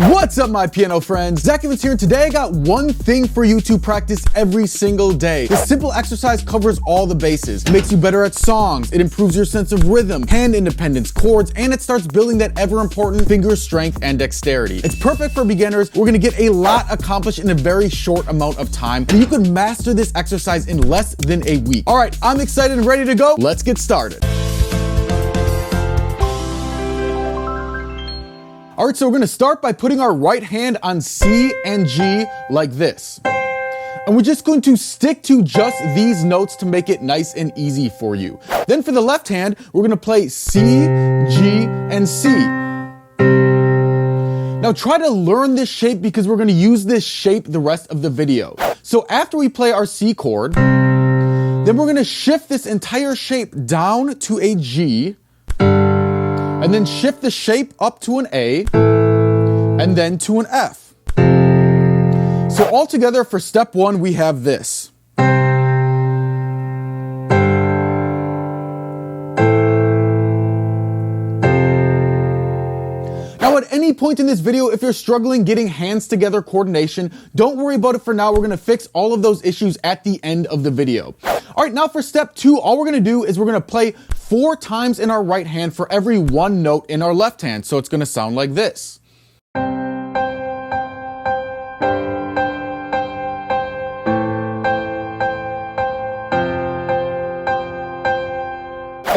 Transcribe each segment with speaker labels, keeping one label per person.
Speaker 1: What's up, my piano friends? Zach Evans here, and today I got one thing for you to practice every single day. This simple exercise covers all the bases. It makes you better at songs, it improves your sense of rhythm, hand independence, chords, and it starts building that ever important finger strength and dexterity. It's perfect for beginners. We're gonna get a lot accomplished in a very short amount of time, and you can master this exercise in less than a week. All right, I'm excited and ready to go. Let's get started. All right, so we're gonna start by putting our right hand on C and G like this. And we're just going to stick to just these notes to make it nice and easy for you. Then for the left hand, we're gonna play C, G, and C. Now try to learn this shape because we're gonna use this shape the rest of the video. So after we play our C chord, then we're gonna shift this entire shape down to a G, and then shift the shape up to an A, and then to an F. So altogether for step one, we have this. Now at any point in this video, if you're struggling getting hands together coordination, don't worry about it for now. We're gonna fix all of those issues at the end of the video. All right, now for step two, all we're gonna do is we're gonna play 4 times in our right hand for every one note in our left hand. So it's gonna sound like this.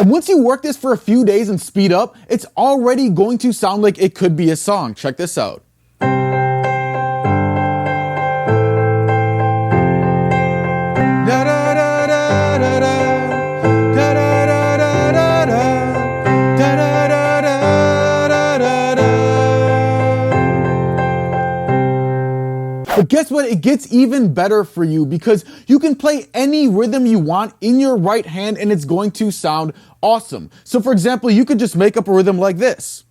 Speaker 1: And once you work this for a few days and speed up, it's already going to sound like it could be a song. Check this out. But guess what? It gets even better for you because you can play any rhythm you want in your right hand and it's going to sound awesome. So for example, you could just make up a rhythm like this.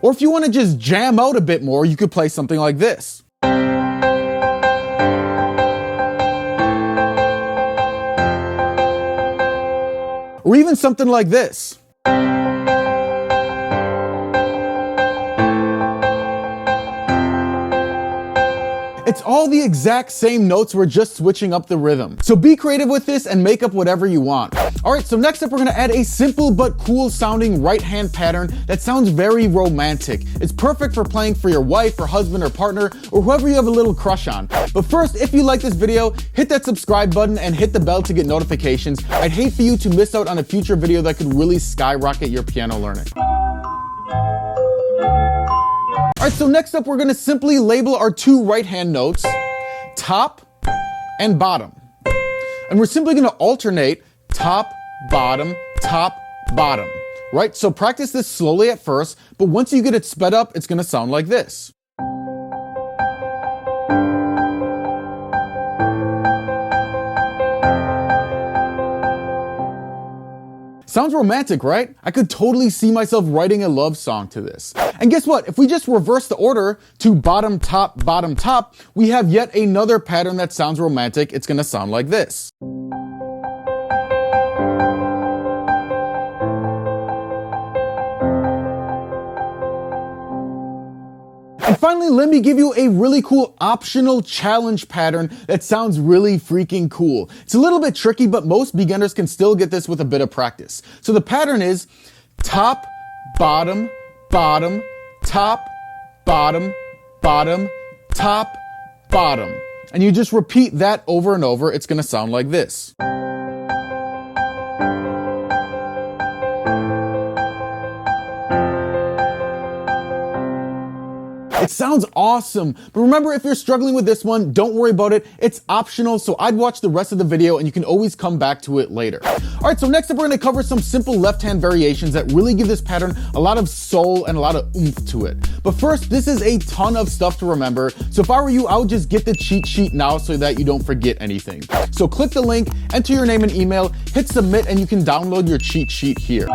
Speaker 1: Or if you want to just jam out a bit more, you could play something like this. Or even something like this. It's all the exact same notes, we're just switching up the rhythm. So be creative with this and make up whatever you want. All right, so next up we're gonna add a simple but cool sounding right hand pattern that sounds very romantic. It's perfect for playing for your wife or husband or partner or whoever you have a little crush on. But first, if you like this video, hit that subscribe button and hit the bell to get notifications. I'd hate for you to miss out on a future video that could really skyrocket your piano learning. All right, so next up, we're gonna simply label our 2 right hand notes, top and bottom. And we're simply gonna alternate top, bottom, right? So practice this slowly at first, but once you get it sped up, it's gonna sound like this. Sounds romantic, right? I could totally see myself writing a love song to this. And guess what? If we just reverse the order to bottom, top, we have yet another pattern that sounds romantic. It's gonna sound like this. And finally, let me give you a really cool optional challenge pattern that sounds really freaking cool. It's a little bit tricky, but most beginners can still get this with a bit of practice. So the pattern is top, bottom, top, bottom, top, bottom. And you just repeat that over and over. It's gonna sound like this. It sounds awesome, but remember, if you're struggling with this one, don't worry about it. It's optional, so I'd watch the rest of the video and you can always come back to it later. All right, so next up, we're gonna cover some simple left-hand variations that really give this pattern a lot of soul and a lot of oomph to it. But first, this is a ton of stuff to remember, so if I were you, I would just get the cheat sheet now so that you don't forget anything. So click the link, enter your name and email, hit submit, and you can download your cheat sheet here.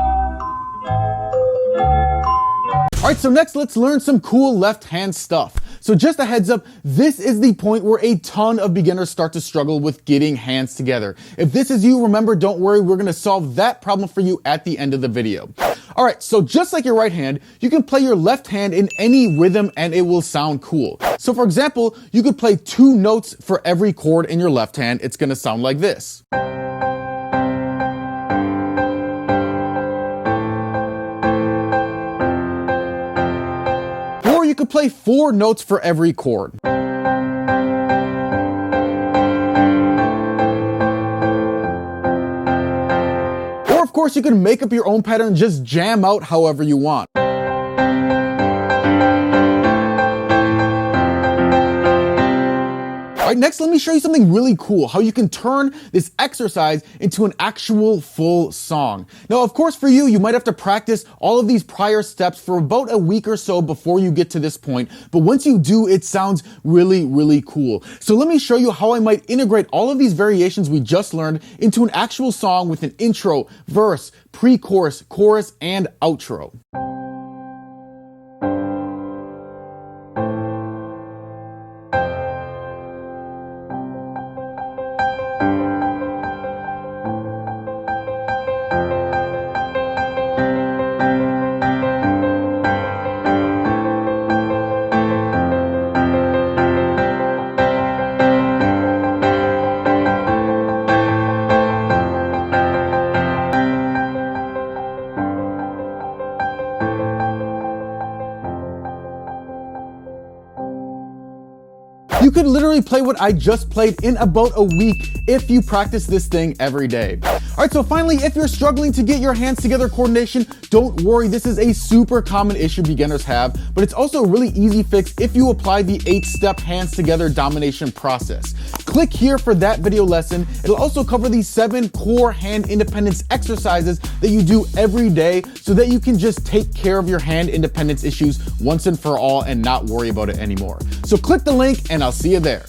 Speaker 1: All right, so next let's learn some cool left hand stuff. So just a heads up, this is the point where a ton of beginners start to struggle with getting hands together. If this is you, remember, don't worry, we're gonna solve that problem for you at the end of the video. All right, so just like your right hand, you can play your left hand in any rhythm and it will sound cool. So for example, you could play 2 notes for every chord in your left hand. It's gonna sound like this. Or you could play 4 notes for every chord. Of course, you can make up your own pattern and just jam out however you want. All right, next, let me show you something really cool, how you can turn this exercise into an actual full song. Now, of course, for you, you might have to practice all of these prior steps for about a week or so before you get to this point. But once you do, it sounds really, really cool. So let me show you how I might integrate all of these variations we just learned into an actual song with an intro, verse, pre-chorus, chorus, and outro. You could literally play what I just played in about a week if you practice this thing every day. All right, so finally, if you're struggling to get your hands together coordination, don't worry, this is a super common issue beginners have, but it's also a really easy fix if you apply the 8-step hands together domination process. Click here for that video lesson. It'll also cover the 7 core hand independence exercises that you do every day so that you can just take care of your hand independence issues once and for all and not worry about it anymore. So click the link and I'll see you there.